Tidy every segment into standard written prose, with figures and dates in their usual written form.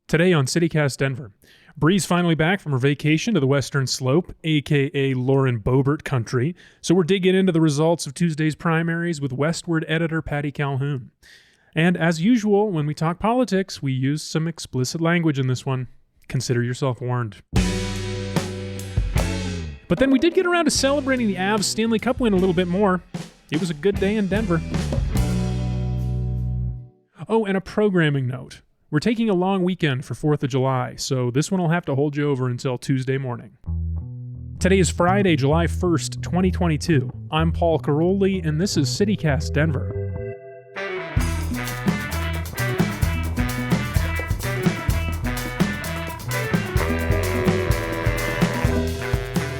Today on CityCast Denver, Bree's finally back from her vacation to the Western Slope, aka Lauren Boebert country, so we're digging into the results of Tuesday's primaries with Westward editor Patty Calhoun. And as usual, when we talk politics, we use some explicit language in this one. Consider yourself warned. But then we did get around to celebrating the Avs Stanley Cup win a little bit more. It was a good day in Denver. Oh, and a programming note. We're taking a long weekend for 4th of July, so this one will have to hold you over until Tuesday morning. Today is Friday, July 1st, 2022. I'm Paul Caroli, and this is CityCast Denver.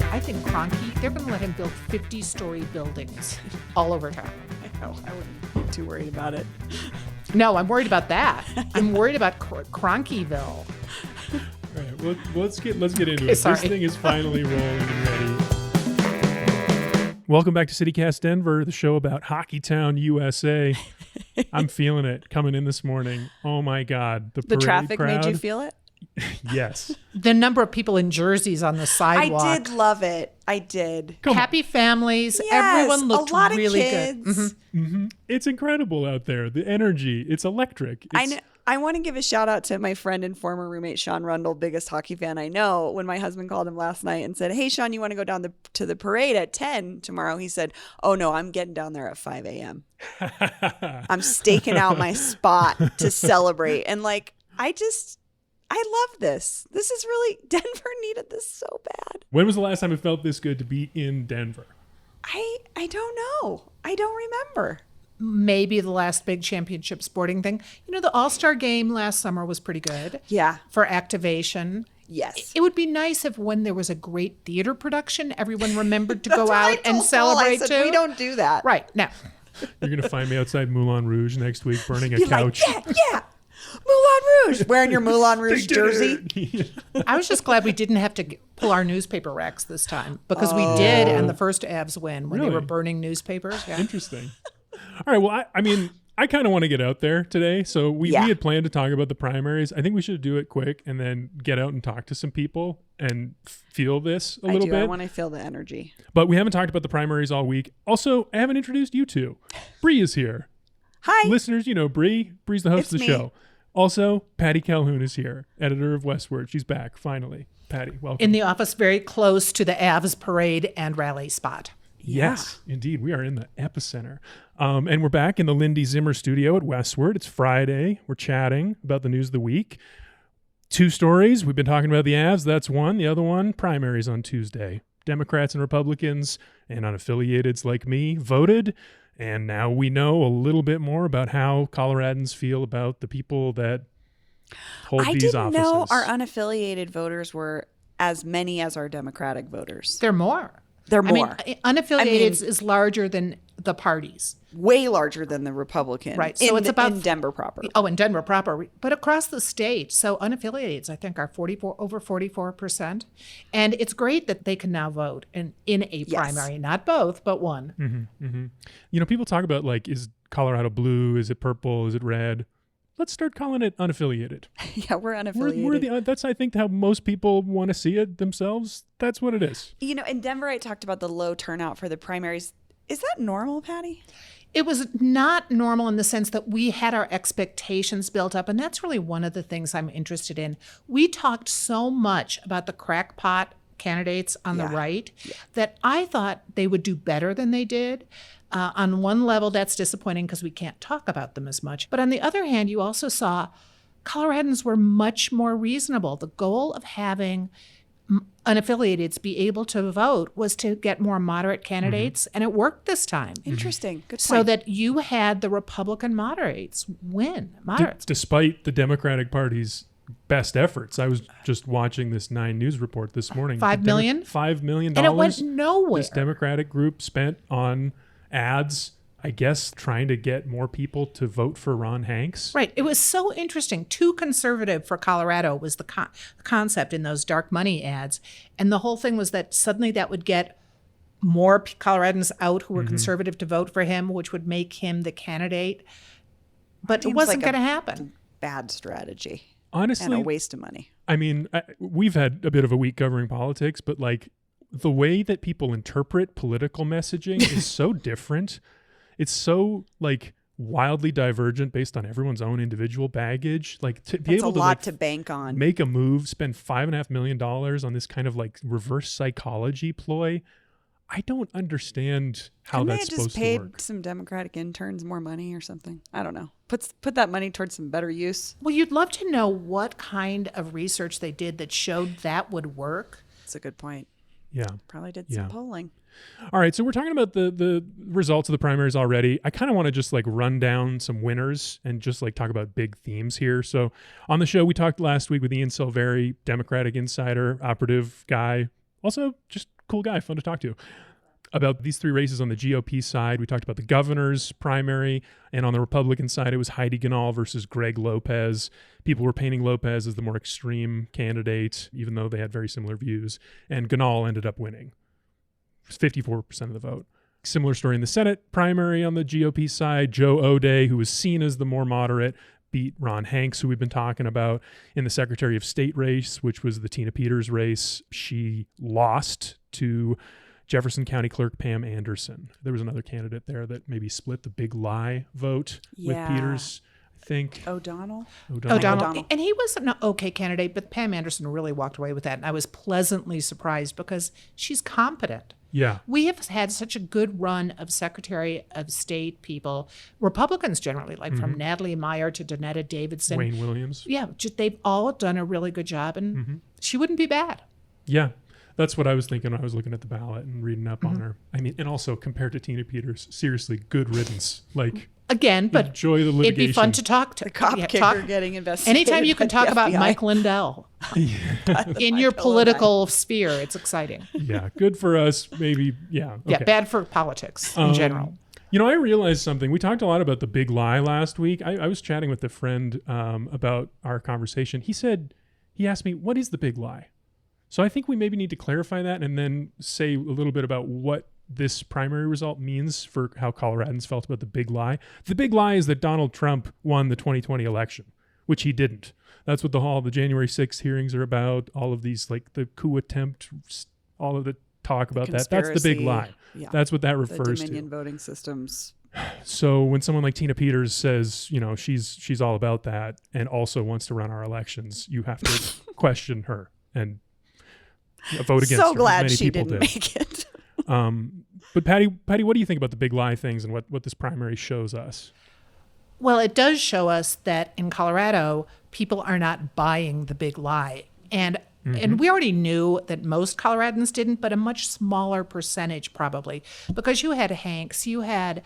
I think Kroenke, they're going to let him build 50-story buildings all over town. I know, I wouldn't be too worried about it. No, I'm worried about that. I'm worried about Kroenkeville. All right, well, let's get into Okay, it. sorry. This thing is finally rolling and ready. Welcome back to CityCast Denver, the show about Hockeytown, USA. I'm feeling it coming in this morning. Oh my God, the parade traffic crowd. made you feel it? Yes. The number of people in jerseys on the sidewalk. I did love it. I did. Happy families. Yes, Everyone looked a lot really of kids. good. It's incredible out there. The energy. It's electric. I want to give a shout out to my friend and former roommate, Sean Rundle, biggest hockey fan I know. When my husband called him last night and said, "Hey, Sean, you want to go down to the parade at 10 tomorrow?" He said, "Oh, no, I'm getting down there at 5 a.m. I'm staking out my spot to celebrate." And I love this. This is really, Denver needed this so bad. When was the last time it felt this good to be in Denver? I don't know. I don't remember. Maybe the last big championship sporting thing. You know, the All-Star game last summer was pretty good. Yeah. For activation. Yes. It would be nice if when there was a great theater production, everyone remembered to go That's what I out and told Paul. celebrate I said, too. we don't do that. Right. Now, You're going to find me outside Moulin Rouge next week burning a Be couch. like, yeah. Moulin Rouge. Wearing your Moulin Rouge jersey. I was just glad we didn't have to pull our newspaper racks this time because we did in the first Avs win when they Really? were burning newspapers. Yeah. Interesting. All right. Well, I mean, I kind of want to get out there today. So we had planned to talk about the primaries. I think we should do it quick and then get out and talk to some people and feel this a little bit. I want to feel the energy. But we haven't talked about the primaries all week. Also, I haven't introduced you two. Bree is here. Hi. Listeners, you know Bree. Bree's the host of the me. show. Also, Patty Calhoun is here, editor of Westward. She's back, finally. Patty, welcome. In the office very close to the Avs parade and rally spot. Yes, indeed. We are in the epicenter. And we're back in the Lindy Zimmer studio at Westward. It's Friday. We're chatting about the news of the week. Two stories. We've been talking about the Avs. That's one. The other one, primaries on Tuesday. Democrats and Republicans and unaffiliateds like me voted. And now we know a little bit more about how Coloradans feel about the people that hold these offices. I didn't know our unaffiliated voters were as many as our Democratic voters. They're more. They're I mean, more. unaffiliated is larger than the parties. Way larger than the Republican. Right. So it's about in Denver proper. Oh, in Denver proper, but across the state. So unaffiliated, I think, are over 44%. And it's great that they can now vote in a primary, not both, but one. You know, people talk about, like, is Colorado blue? Is it purple? Is it red? Let's start calling it unaffiliated. Yeah, we're unaffiliated. We're that's, I think, how most people want to see it themselves. That's what it is. You know, in Denver, I talked about the low turnout for the primaries. Is that normal, Patty? It was not normal in the sense that we had our expectations built up. And that's really one of the things I'm interested in. We talked so much about the crackpot candidates on the right that I thought they would do better than they did. On one level, that's disappointing because we can't talk about them as much. But on the other hand, you also saw Coloradans were much more reasonable. The goal of having unaffiliateds be able to vote was to get more moderate candidates, and it worked this time. Interesting. Good point. So that you had the Republican moderates win. Moderates. Despite the Democratic Party's best efforts. I was just watching this 9 News report this morning. $5 million? $5 million. And it went nowhere. This Democratic group spent on ads, I guess, trying to get more people to vote for Ron Hanks. Right. It was so interesting. Too conservative for Colorado was the concept in those dark money ads. And the whole thing was that suddenly that would get more Coloradans out who were conservative to vote for him, which would make him the candidate. But it wasn't going to happen. Bad strategy. Honestly, and a waste of money. I mean, we've had a bit of a week covering politics, but like the way that people interpret political messaging is so different. It's so like wildly divergent based on everyone's own individual baggage. Like to be That's able a to lot like to bank on. make a move, spend $5.5 million on this kind of like reverse psychology ploy. I don't understand how Couldn't that's they have supposed just to paid work. some Democratic interns more money or something? I don't know. Put that money towards some better use. Well, you'd love to know what kind of research they did that showed that would work. That's a good point. Yeah. Probably did Yeah. some polling. All right, so we're talking about the results of the primaries already. I kind of want to just like run down some winners and just like talk about big themes here. So on the show, we talked last week with Ian Silveri, Democratic insider, operative guy, also just cool guy, fun to talk to, about these three races on the GOP side. We talked about the governor's primary, and on the Republican side, it was Heidi Ganahl versus Greg Lopez. People were painting Lopez as the more extreme candidate, even though they had very similar views, and Ganahl ended up winning. 54% of the vote. Similar story in the Senate primary on the GOP side. Joe O'Dea, who was seen as the more moderate, beat Ron Hanks, who we've been talking about. In the Secretary of State race, which was the Tina Peters race, she lost to Jefferson County Clerk Pam Anderson. There was another candidate there that maybe split the big lie vote with Peters, I think. O'Donnell. And he was an okay candidate, but Pam Anderson really walked away with that. And I was pleasantly surprised because she's competent. Yeah. We have had such a good run of Secretary of State people, Republicans generally, like from Natalie Meyer to Donetta Davidson. Wayne Williams. Yeah, they've all done a really good job, and she wouldn't be bad. Yeah. That's what I was thinking when I was looking at the ballot and reading up on her. I mean, and also compared to Tina Peters, seriously, good riddance. Like, again, but enjoy the litigation. it'd be fun to talk to. The cop kicker getting investigated. Anytime you can by the talk about FBI. Mike Lindell in your political sphere, it's exciting. Yeah, good for us. Maybe, yeah. Okay. Yeah, bad for politics in general. You know, I realized something. We talked a lot about the big lie last week. I was chatting with a friend about our conversation. He asked me, what is the big lie? So I think we maybe need to clarify that and then say a little bit about what this primary result means for how Coloradans felt about the big lie. The big lie is that Donald Trump won the 2020 election, which he didn't. That's what all the January 6th hearings are about. All of these, like the coup attempt, all of the talk about that. That's the big lie. Yeah. That's what that The refers Dominion to. voting systems. So when someone like Tina Peters says, you know, she's all about that and also wants to run our elections, you have to question her and vote against her. So glad Many she people didn't did. make it. But Patty, what do you think about the big lie things and what this primary shows us? Well, it does show us that in Colorado, people are not buying the big lie. And we already knew that most Coloradans didn't, but a much smaller percentage probably. Because you had Hanks, you had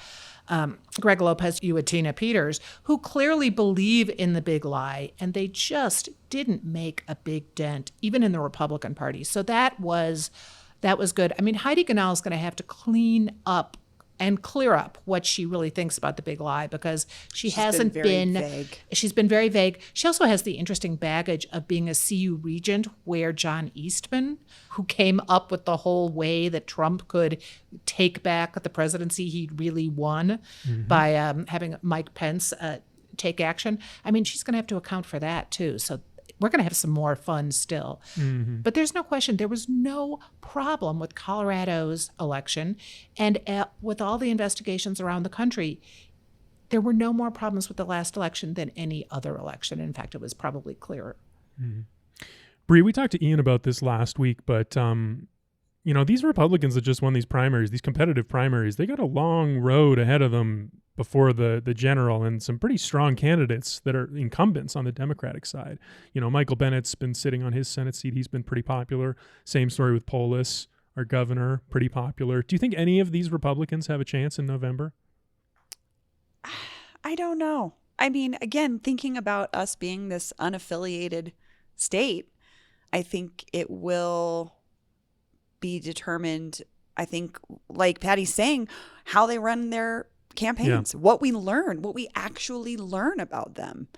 Greg Lopez, you had Tina Peters, who clearly believe in the big lie, and they just didn't make a big dent, even in the Republican Party. So that was good. I mean, Heidi Ganahl is going to have to clean up and clear up what she really thinks about the big lie because she's been vague. She's been very vague. She also has the interesting baggage of being a CU regent where John Eastman, who came up with the whole way that Trump could take back the presidency he'd really won by having Mike Pence take action. I mean, she's going to have to account for that too. So we're going to have some more fun still. But there's no question, there was no problem with Colorado's election. And with all the investigations around the country, there were no more problems with the last election than any other election. In fact, it was probably clearer. Bree, we talked to Ian about this last week, but you know, these Republicans that just won these primaries, these competitive primaries, they got a long road ahead of them before the general and some pretty strong candidates that are incumbents on the Democratic side. You know, Michael Bennett's been sitting on his Senate seat. He's been pretty popular. Same story with Polis, our governor, pretty popular. Do you think any of these Republicans have a chance in November? I don't know. I mean, again, thinking about us being this unaffiliated state, I think it will be determined, I think, like Patty's saying, how they run their campaigns. What we actually learn about them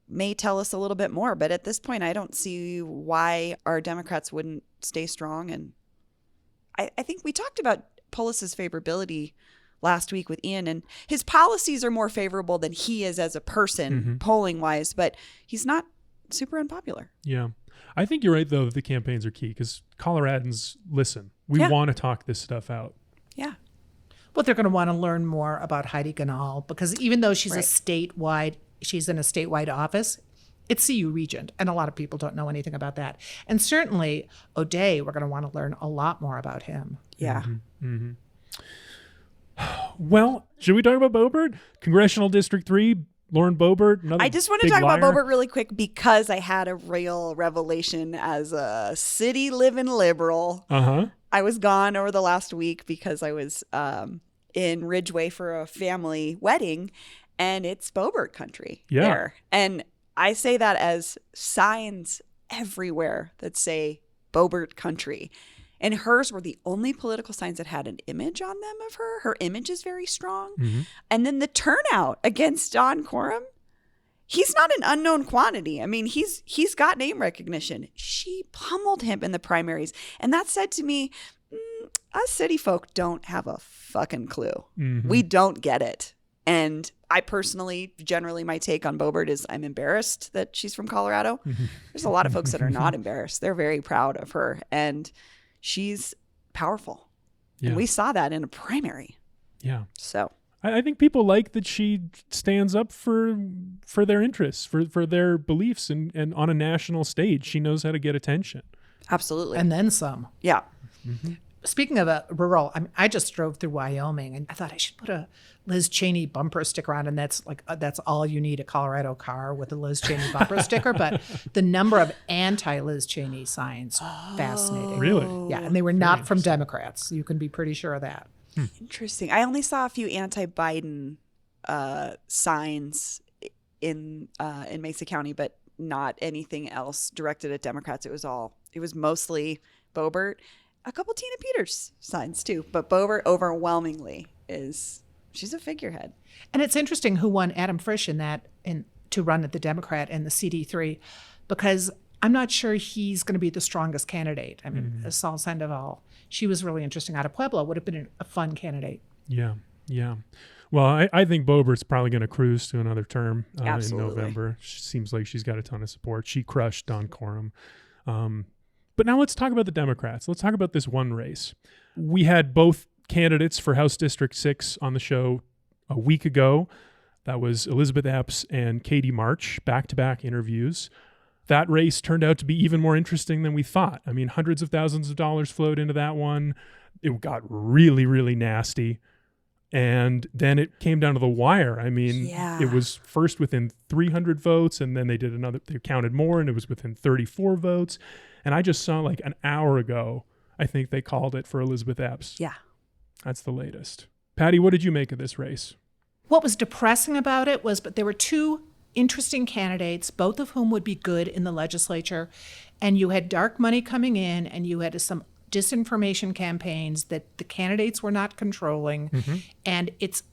may tell us a little bit more. But at this point, I don't see why our Democrats wouldn't stay strong. And I think we talked about Polis's favorability last week with Ian, and his policies are more favorable than he is as a person, polling wise, but he's not super unpopular. Yeah. I think you're right, though, that the campaigns are key because Coloradans listen. We Yeah. want to talk this stuff out. Yeah. Well, they're going to want to learn more about Heidi Ganahl because even though she's Right. she's in a statewide office, it's CU Regent, and a lot of people don't know anything about that. And certainly O'Day, we're going to want to learn a lot more about him. Yeah. Well, should we talk about Boebert? Congressional District 3, Lauren Boebert. Another I just want to big talk about liar. Boebert really quick because I had a real revelation as a city living liberal. Uh-huh. I was gone over the last week because I was in Ridgeway for a family wedding, and it's Boebert country there. And I say that as signs everywhere that say Boebert country. And hers were the only political signs that had an image on them of her. Her image is very strong. Mm-hmm. And then the turnout against Don Coram, he's not an unknown quantity. I mean, he's got name recognition. She pummeled him in the primaries. And that said to me, us city folk don't have a fucking clue. Mm-hmm. We don't get it. And I personally, generally, my take on Boebert is I'm embarrassed that she's from Colorado. There's a lot of folks that are not embarrassed. They're very proud of her. And she's powerful. Yeah. And we saw that in a primary. Yeah. So I think people like that she stands up for their interests, for their beliefs, and on a national stage, she knows how to get attention. absolutely. And then some. Yeah. Speaking of a rural, I just drove through Wyoming and I thought I should put a Liz Cheney bumper sticker on, and that's all you need, a Colorado car with a Liz Cheney bumper sticker. But the number of anti-Liz Cheney signs, fascinating. Really? Yeah, and they were not from Democrats. You can be pretty sure of that. Interesting. I only saw a few anti-Biden signs in Mesa County, but not anything else directed at Democrats. It was mostly Boebert. A couple Tina Peters signs too, but Boebert overwhelmingly she's a figurehead. And it's interesting who won Adam Frisch to run at the Democrat in the CD3, because I'm not sure he's going to be the strongest candidate. I mean, Saul Sandoval, she was really interesting out of Pueblo, would have been a fun candidate. Yeah. Yeah. Well, I think Boebert's probably going to cruise to another term in Absolutely. November. She seems like she's got a ton of support. She crushed Don Coram. But now let's talk about the Democrats. Let's talk about this one race. We had both candidates for House District 6 on the show a week ago. That was Elizabeth Epps and Katie March, back-to-back interviews. That race turned out to be even more interesting than we thought. I mean, hundreds of thousands of dollars flowed into that one. It got really, really nasty. And then it came down to the wire. I mean, It was first within 300 votes, and then they counted more, and it was within 34 votes. And I just saw like an hour ago, I think they called it for Elizabeth Epps. Yeah. That's the latest. Patty, what did you make of this race? What was depressing about it was, but there were two interesting candidates, both of whom would be good in the legislature. And you had dark money coming in, and you had some disinformation campaigns that the candidates were not controlling. And it's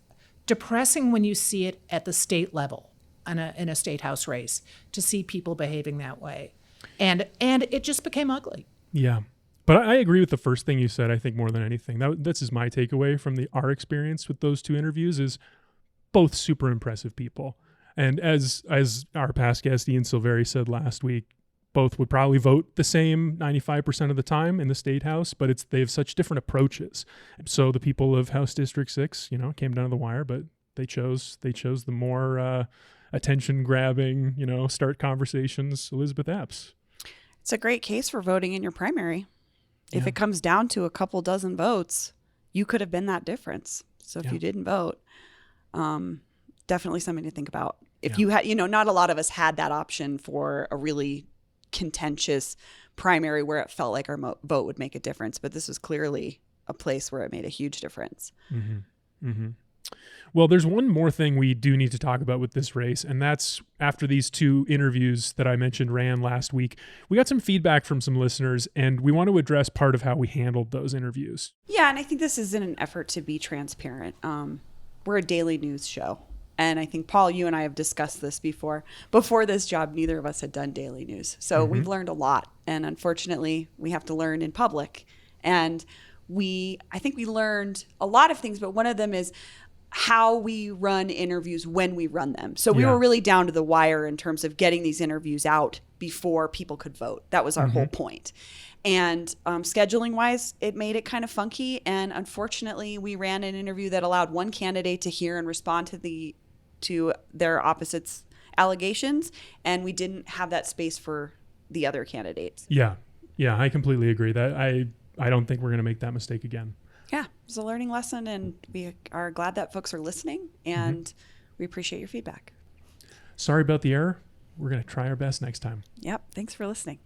depressing when you see it at the state level in a state house race to see people behaving that way. And it just became ugly. Yeah. But I agree with the first thing you said, I think, more than anything. This is my takeaway from our experience with those two interviews is both super impressive people. And as our past guest Ian Silveri said last week, both would probably vote the same 95% of the time in the state house, but they have such different approaches. So the people of House District 6, came down to the wire, but they chose the more attention-grabbing, start conversations, Elizabeth Epps. It's a great case for voting in your primary. If it comes down to a couple dozen votes, you could have been that difference. So if you didn't vote, definitely something to think about. If you had, not a lot of us had that option for a really contentious primary where it felt like our vote would make a difference. But this was clearly a place where it made a huge difference. Well, there's one more thing we do need to talk about with this race, and that's after these two interviews that I mentioned ran last week, we got some feedback from some listeners, and we want to address part of how we handled those interviews. Yeah, and I think this is in an effort to be transparent. We're a daily news show, and I think, Paul, you and I have discussed this before. Before this job, neither of us had done daily news, so we've learned a lot, and unfortunately, we have to learn in public. And I think we learned a lot of things, but one of them is how we run interviews when we run them. So we Yeah. were really down to the wire in terms of getting these interviews out before people could vote. That was our whole point. And scheduling wise, it made it kind of funky. And unfortunately, we ran an interview that allowed one candidate to hear and respond to their opposites' allegations. And we didn't have that space for the other candidates. Yeah. Yeah, I completely agree. That I don't think we're going to make that mistake again. Yeah, it was a learning lesson, and we are glad that folks are listening, and we appreciate your feedback. Sorry about the error. We're going to try our best next time. Yep, thanks for listening.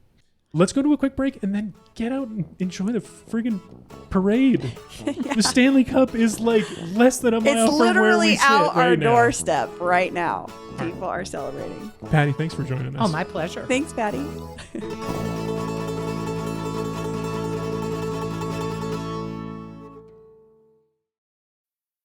Let's go to a quick break and then get out and enjoy the friggin' parade. The Stanley Cup is like less than a mile It's from where we literally sit out our right now. doorstep right now. People are celebrating. Patty, thanks for joining us. Oh, my pleasure. Thanks, Patty.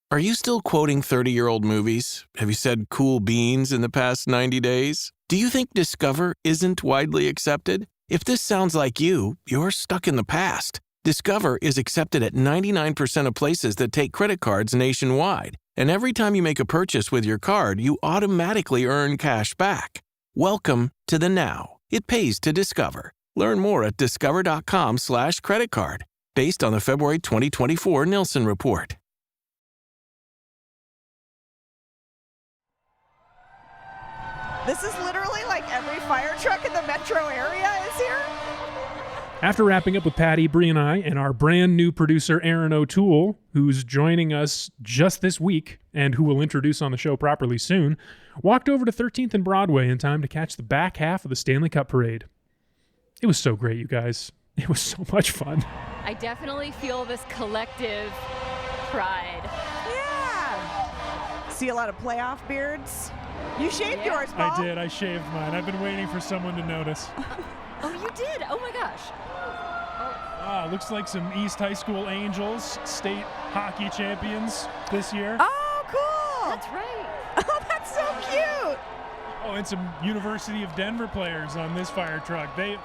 Are you still quoting 30-year-old movies? Have you said cool beans in the past 90 days? Do you think Discover isn't widely accepted? If this sounds like you, you're stuck in the past. Discover is accepted at 99% of places that take credit cards nationwide. And every time you make a purchase with your card, you automatically earn cash back. Welcome to the now. It pays to Discover. Learn more at discover.com/credit card. Based on the February 2024 Nielsen Report. This is literally like every fire truck in the metro area is here. After wrapping up with Patty, Bree, and I, and our brand new producer, Aaron O'Toole, who's joining us just this week and who we'll introduce on the show properly soon, walked over to 13th and Broadway in time to catch the back half of the Stanley Cup parade. It was so great, you guys. It was so much fun. I definitely feel this collective pride. Yeah. See a lot of playoff beards. You shaved yours, Paul. I did. I shaved mine. I've been waiting for someone to notice. Oh, you did? Oh my gosh. Looks like some East High School Angels, state hockey champions this year. Oh, cool. That's right. Oh, that's so cute. Oh, and some University of Denver players on this fire truck. They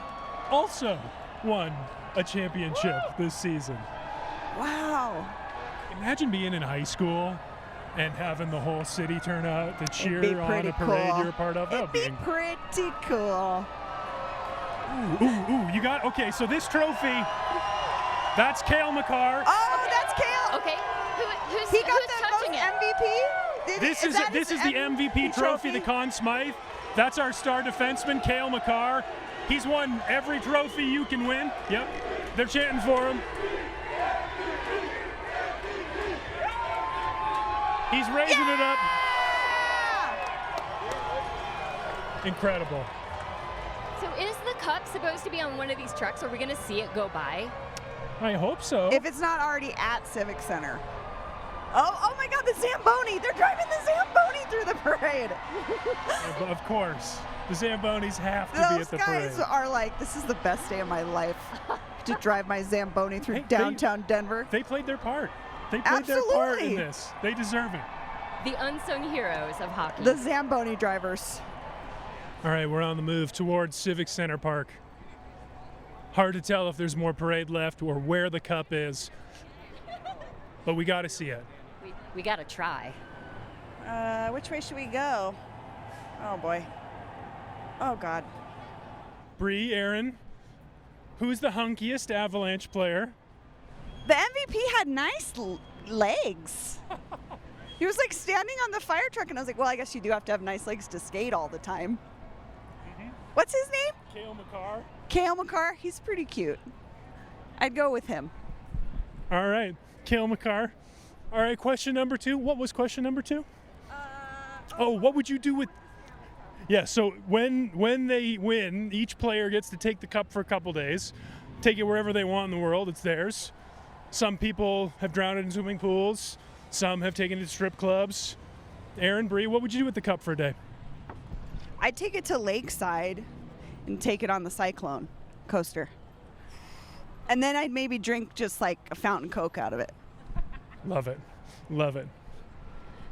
also won a championship this season. Wow. Imagine being in high school and having the whole city turn out to cheer It'd be on pretty a parade cool. you're a part of. That It'd would be be pretty cool. Ooh, you got, okay, so this trophy, that's Cale Makar. Oh, that's Cale. Okay. Who's He got who's the touching most it? MVP. This is the MVP trophy, the Conn Smythe. That's our star defenseman, Cale Makar. He's won every trophy you can win. Yep, they're chanting for him. He's raising it up. Incredible. So is the cup supposed to be on one of these trucks? Are we going to see it go by? I hope so. If it's not already at Civic Center. Oh my God, the Zamboni. They're driving the Zamboni through the parade. Of course. The Zambonis have to be Those at the guys parade. are like, this is the best day of my life. To drive my Zamboni through downtown Denver. They played their part. They played their part in Absolutely. this. They deserve it. The unsung heroes of hockey. The Zamboni drivers. All right, we're on the move towards Civic Center Park. Hard to tell if there's more parade left or where the cup is, but we got to see it. we got to try. Which way should we go? Oh boy. Oh God. Bree, Aaron, who's the hunkiest Avalanche player? The MVP had nice legs. He was like standing on the fire truck, and I was like, well, I guess you do have to have nice legs to skate all the time. What's his name? Cale Makar. Cale Makar. He's pretty cute. I'd go with him. All right, Cale Makar. All right, question number 2. What was question number 2? What would you do with... Yeah, so when they win, each player gets to take the cup for a couple days, take it wherever they want in the world. It's theirs. Some people have drowned it in swimming pools. Some have taken it to strip clubs. Aaron, Bree, what would you do with the cup for a day? I'd take it to Lakeside and take it on the Cyclone coaster. And then I'd maybe drink just like a fountain Coke out of it. Love it. Love it.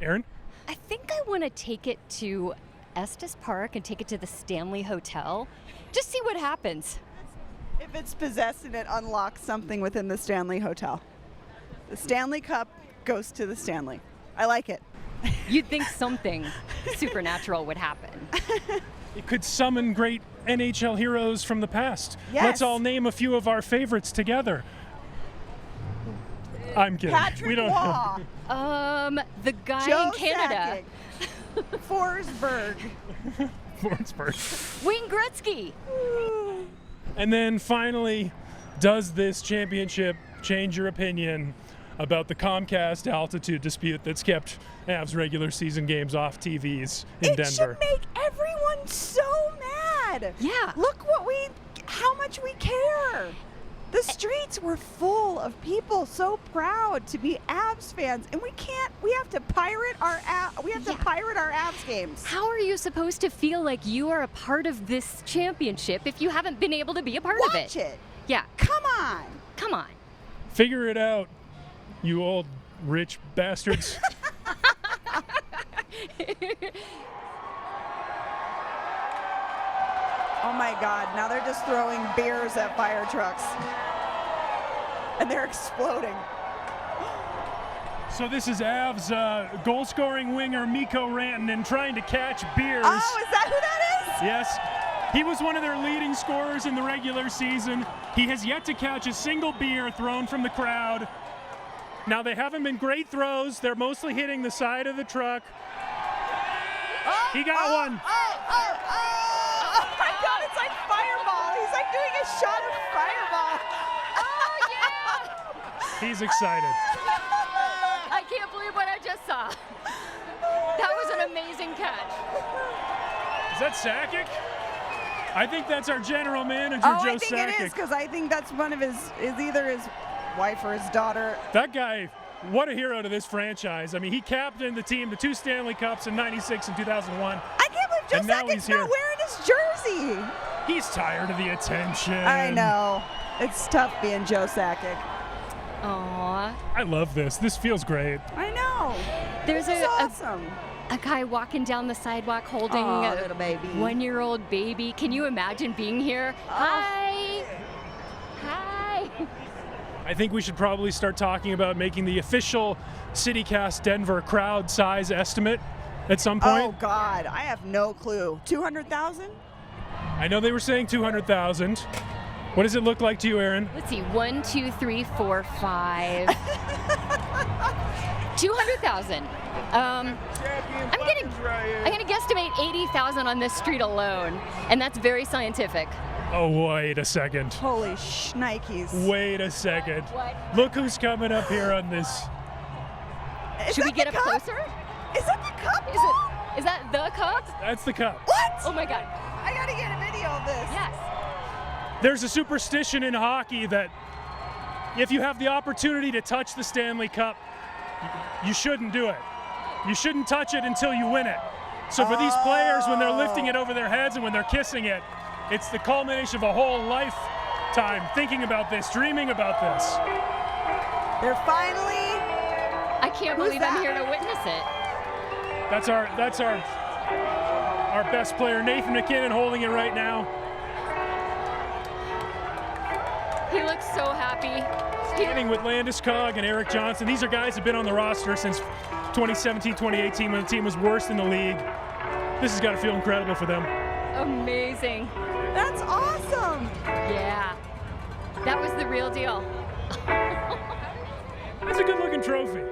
Aaron? I think I want to take it to Estes Park and take it to the Stanley Hotel. Just see what happens. If it's possessed and it unlocks something within the Stanley Hotel. The Stanley Cup goes to the Stanley. I like it. You'd think something supernatural would happen. It could summon great NHL heroes from the past. Yes. Let's all name a few of our favorites together. I'm kidding. Patrick Waugh. The guy Joe in Canada. Sakic, Forsberg. Forsberg. Wayne Gretzky. And then finally, does this championship change your opinion about the Comcast altitude dispute that's kept Avs regular season games off TVs in Denver? It should make everyone so mad. Yeah. Look how much we care. The streets were full of people so proud to be Avs fans, and we have to pirate our Avs games. How are you supposed to feel like you are a part of this championship if you haven't been able to be a part of it? Watch it. Yeah. Come on. Come on. Figure it out, you old rich bastards. Oh my God, now they're just throwing beers at fire trucks. And they're exploding. So this is Avs goal-scoring winger Mikko Rantanen trying to catch beers. Oh, is that who that is? Yes. He was one of their leading scorers in the regular season. He has yet to catch a single beer thrown from the crowd. Now, they haven't been great throws. They're mostly hitting the side of the truck. He got one. Oh my God, it's like Fireball. He's like doing a shot of Fireball. Oh, yeah! He's excited. I can't believe what I just saw. That was an amazing catch. Is that Sakic? I think that's our general manager, Oh, Joe I think Sakic. it is, because I think that's one of his either his wife or his daughter. That guy, what a hero to this franchise. I mean, he captained the team to 2 Stanley Cups in '96 and 2001. I can't believe Joe And now he's Sakic's here. not wearing his jersey. He's tired of the attention. I know. It's tough being Joe Sakic. Aww. I love this. This feels great. I know. There's This is awesome. a guy walking down the sidewalk holding Aw, a little baby. 1-year-old baby. Can you imagine being here? Hi. Hi. I think we should probably start talking about making the official CityCast Denver crowd size estimate at some point. Oh God, I have no clue. 200,000? I know they were saying 200,000. What does it look like to you, Aaron? Let's see. 1, 2, 3, 4, 5. 200,000. I'm gonna guesstimate 80,000 on this street alone, and that's very scientific. Oh, wait a second. Holy shnikes. Wait a second. What? Look who's coming up here on this. Should we that get the up cup? closer? Is that the cup? Is that the cup? That's the cup. What? Oh my God. I gotta get a video of this. Yes. There's a superstition in hockey that if you have the opportunity to touch the Stanley Cup, you shouldn't do it. You shouldn't touch it until you win it. So for these players, when they're lifting it over their heads and when they're kissing it, it's the culmination of a whole lifetime thinking about this, dreaming about this. They're finally. I can't Who's believe that? I'm here to witness it. That's our best player, Nathan McKinnon, holding it right now. He looks so happy. Standing with Landeskog and Eric Johnson. These are guys who've been on the roster since 2017, 2018 when the team was worst in the league. This has got to feel incredible for them. Amazing. That's awesome. Yeah. That was the real deal. That's a good-looking trophy.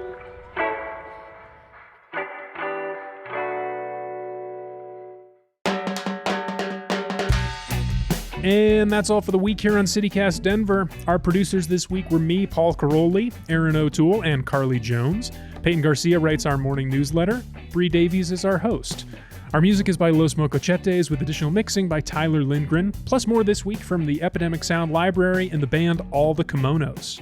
And that's all for the week here on CityCast Denver. Our producers this week were me, Paul Caroli, Aaron O'Toole, and Carly Jones. Peyton Garcia writes our morning newsletter. Bree Davies is our host. Our music is by Los Mocochetes with additional mixing by Tyler Lindgren, plus more this week from the Epidemic Sound Library and the band All the Kimonos.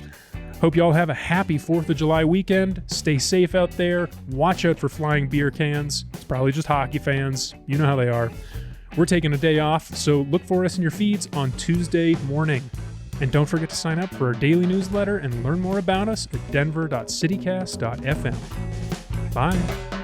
Hope you all have a happy 4th of July weekend. Stay safe out there. Watch out for flying beer cans. It's probably just hockey fans. You know how they are. We're taking a day off, so look for us in your feeds on Tuesday morning. And don't forget to sign up for our daily newsletter and learn more about us at denver.citycast.fm. Bye.